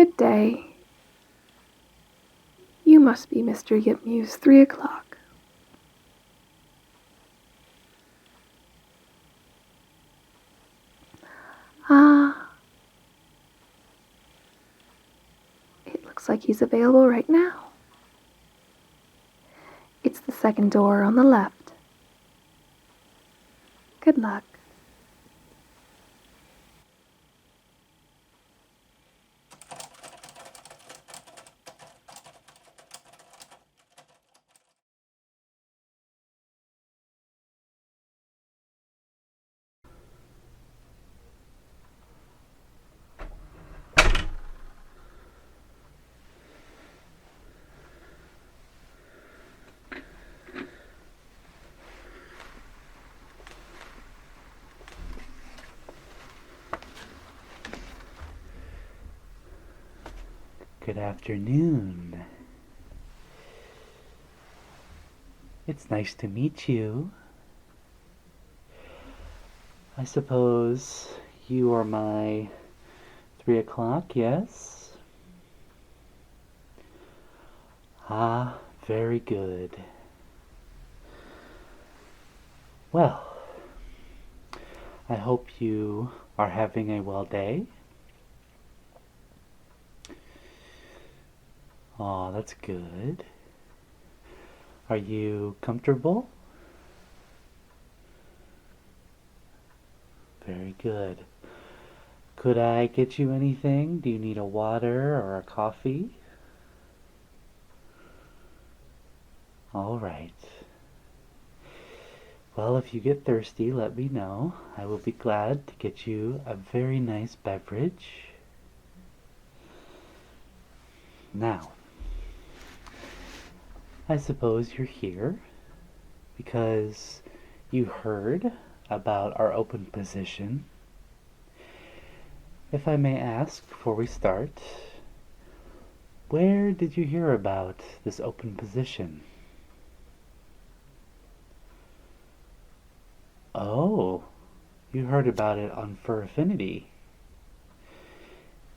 Good day. You must be Mr. Yipmew's 3 o'clock. Ah. It looks like he's available right now. It's the second door on the left. Good luck. Good afternoon. It's nice to meet you. I suppose you are my 3 o'clock, yes? Ah, very good. Well, I hope you are having a well day. Aw, that's good. Are you comfortable? Very good. Could I get you anything? Do you need a water or a coffee? All right. Well, if you get thirsty, let me know. I will be glad to get you a very nice beverage. Now, I suppose you're here because you heard about our open position. If I may ask before we start, where did you hear about this open position? Oh, you heard about it on Fur Affinity.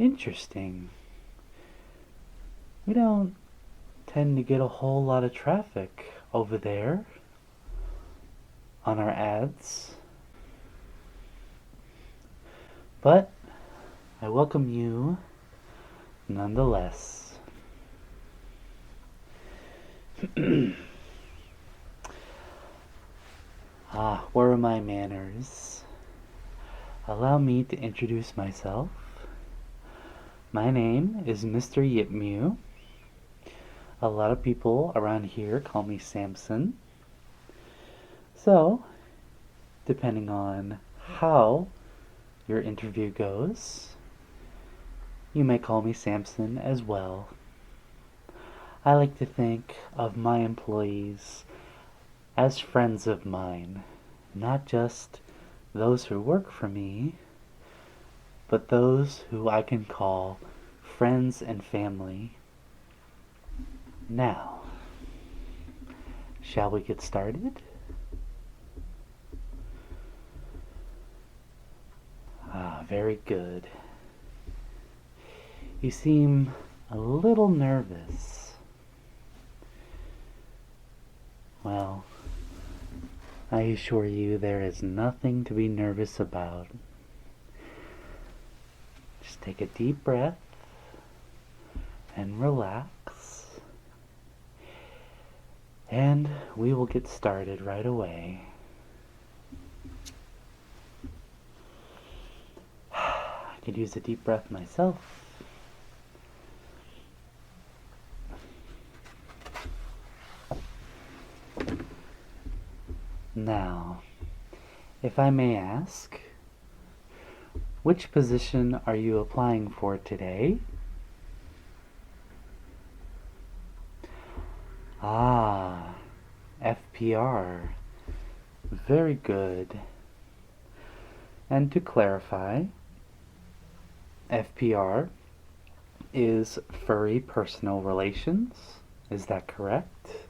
Interesting. We don't tend to get a whole lot of traffic over there on our ads. But I welcome you nonetheless. Where are my manners? Allow me to introduce myself. My name is Mr. Yipmew. A lot of people around here call me Samson. So, depending on how your interview goes, you may call me Samson as well. I like to think of my employees as friends of mine, not just those who work for me, but those who I can call friends and family. Now, shall we get started? Very good. You seem a little nervous. Well, I assure you there is nothing to be nervous about. Just take a deep breath and relax. And we will get started right away. I could use a deep breath myself. Now, if I may ask, which position are you applying for today? FPR. Very good. And to clarify, FPR is furry personal relations. Is that correct?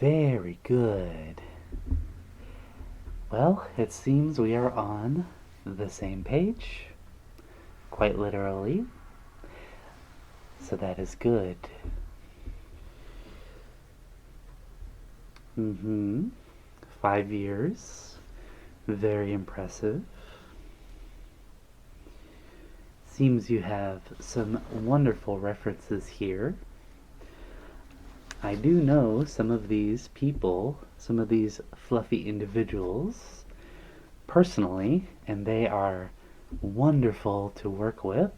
Very good. Well, it seems we are on the same page, quite literally. So that is good. 5 years. Very impressive. Seems you have some wonderful references here. I do know some of these people, some of these fluffy individuals, personally, and they are wonderful to work with.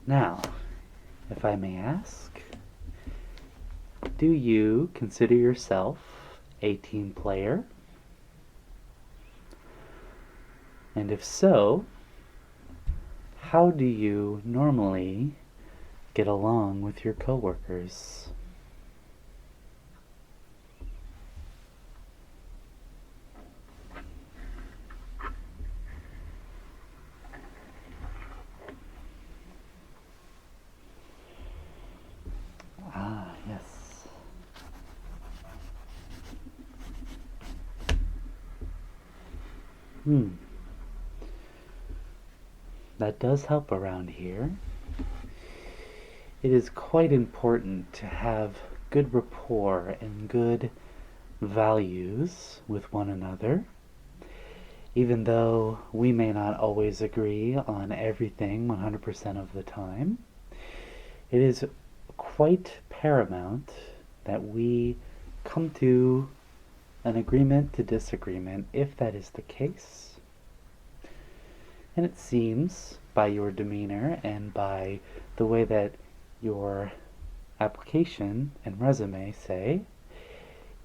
Now, if I may ask, do you consider yourself a team player? And if so, how do you normally get along with your coworkers? Ah, yes. That does help around here. It is quite important to have good rapport and good values with one another. Even though we may not always agree on everything 100% of the time, it is quite paramount that we come to an agreement to disagreement if that is the case. And it seems by your demeanor and by the way that your application and resume say,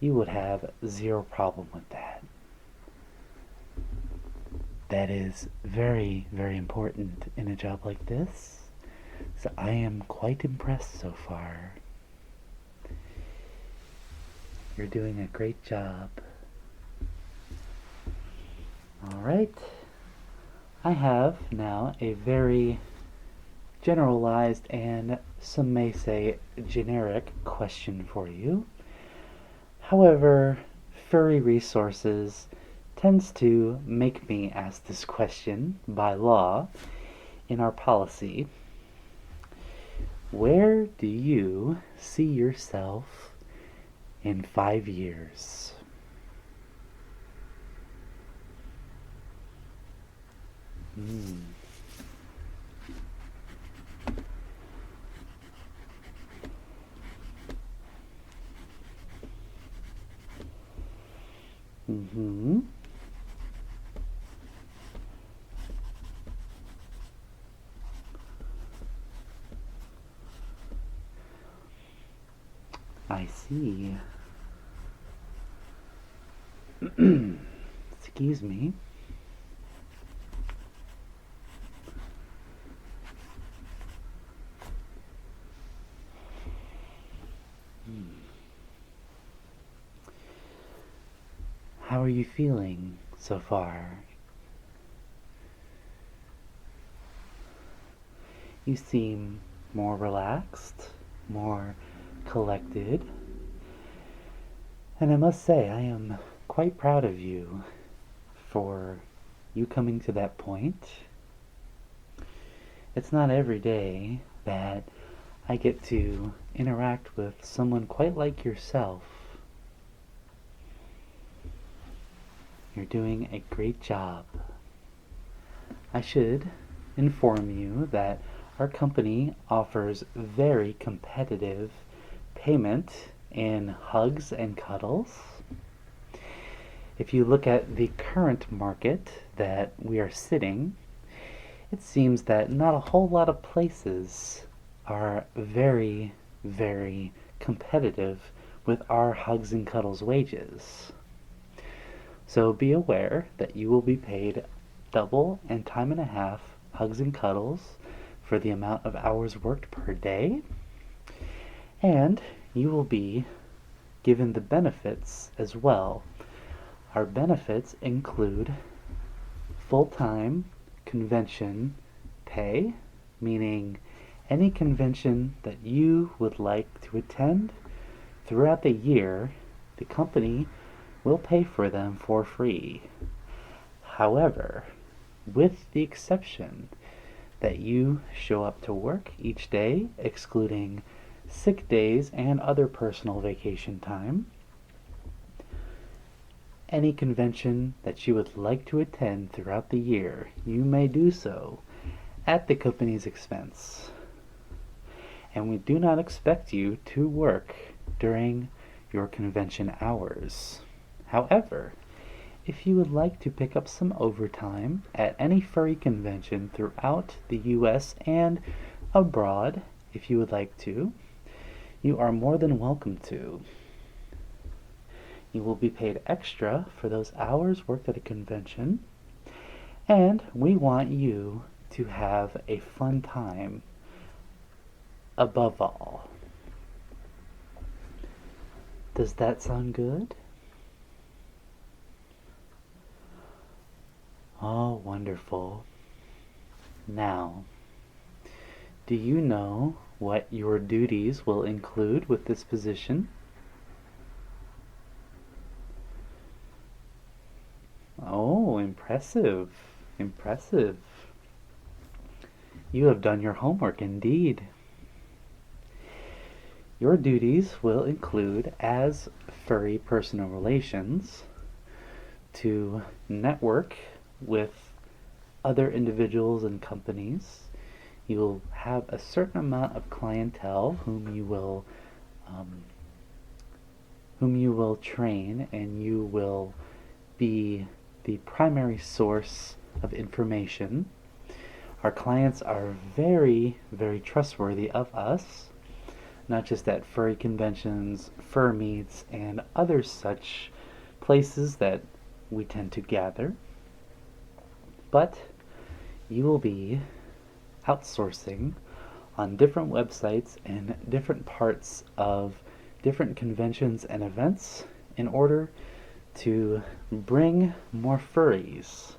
you would have zero problem with that. That is very, very important in a job like this. So I am quite impressed so far. You're doing a great job. All right. I have now a very generalized and some may say generic question for you. However, Furry Resources tends to make me ask this question by law in our policy. Where do you see yourself in 5 years? I see. Excuse me. How are you feeling so far? You seem more relaxed, more collected, and I must say I am quite proud of you for you coming to that point. It's not every day that I get to interact with someone quite like yourself. You're doing a great job. I should inform you that our company offers very competitive payment in hugs and cuddles. If you look at the current market that we are sitting, it seems that not a whole lot of places are very, very competitive with our hugs and cuddles wages. So be aware that you will be paid double and time and a half hugs and cuddles for the amount of hours worked per day, and you will be given the benefits as well. Our benefits include full-time convention pay, meaning any convention that you would like to attend throughout the year, the company will pay for them for free. However, with the exception that you show up to work each day, excluding sick days and other personal vacation time, any convention that you would like to attend throughout the year, you may do so at the company's expense. And we do not expect you to work during your convention hours. However, if you would like to pick up some overtime at any furry convention throughout the US and abroad, if you would like to, you are more than welcome to. You will be paid extra for those hours worked at a convention, and we want you to have a fun time above all. Does that sound good? Oh, wonderful. Now, do you know what your duties will include with this position? Oh, impressive. Impressive. You have done your homework indeed. Your duties will include, as furry personal relations, to network with other individuals and companies. You will have a certain amount of clientele whom you will train, and you will be the primary source of information. Our clients are very, very trustworthy of us, not just at furry conventions, fur meets, and other such places that we tend to gather, but you will be outsourcing on different websites and different parts of different conventions and events in order to bring more furries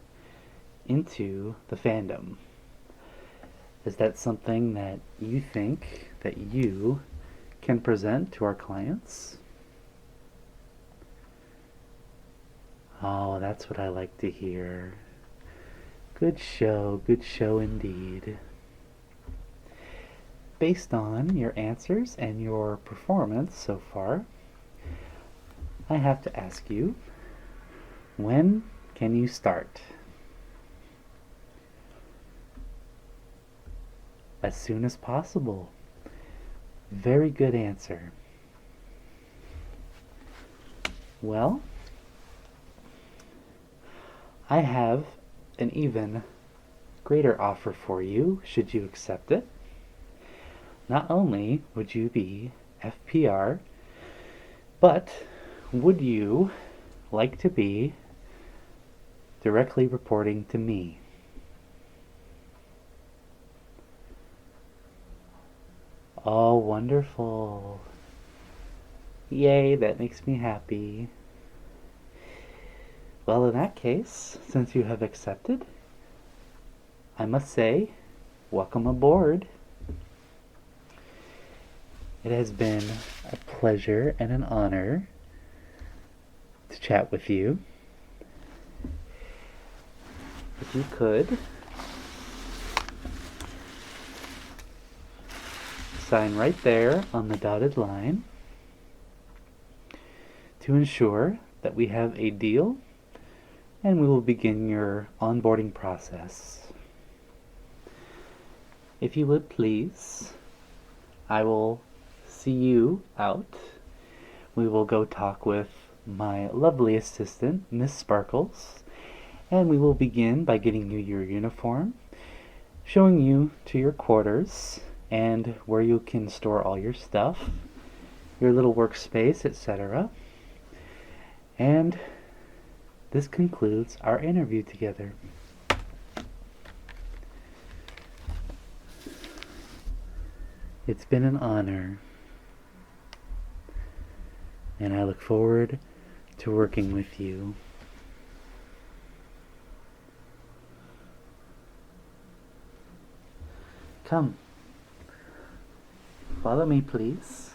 into the fandom. Is that something that you think that you can present to our clients? Oh, that's what I like to hear. Good show indeed. Based on your answers and your performance so far, I have to ask you, when can you start? As soon as possible. Very good answer. Well, I have an even greater offer for you should you accept it. Not only would you be FPR, but would you like to be directly reporting to me? Oh, wonderful. Yay, that makes me happy. Well, in that case, since you have accepted, I must say, welcome aboard. It has been a pleasure and an honor to chat with you. If you could sign right there on the dotted line to ensure that we have a deal, and we will begin your onboarding process. If you would please, I will see you out. We will go talk with my lovely assistant, Miss Sparkles, and we will begin by getting you your uniform, showing you to your quarters and where you can store all your stuff, your little workspace, etc. And this concludes our interview together. It's been an honor, and I look forward to working with you. Come, follow me, please.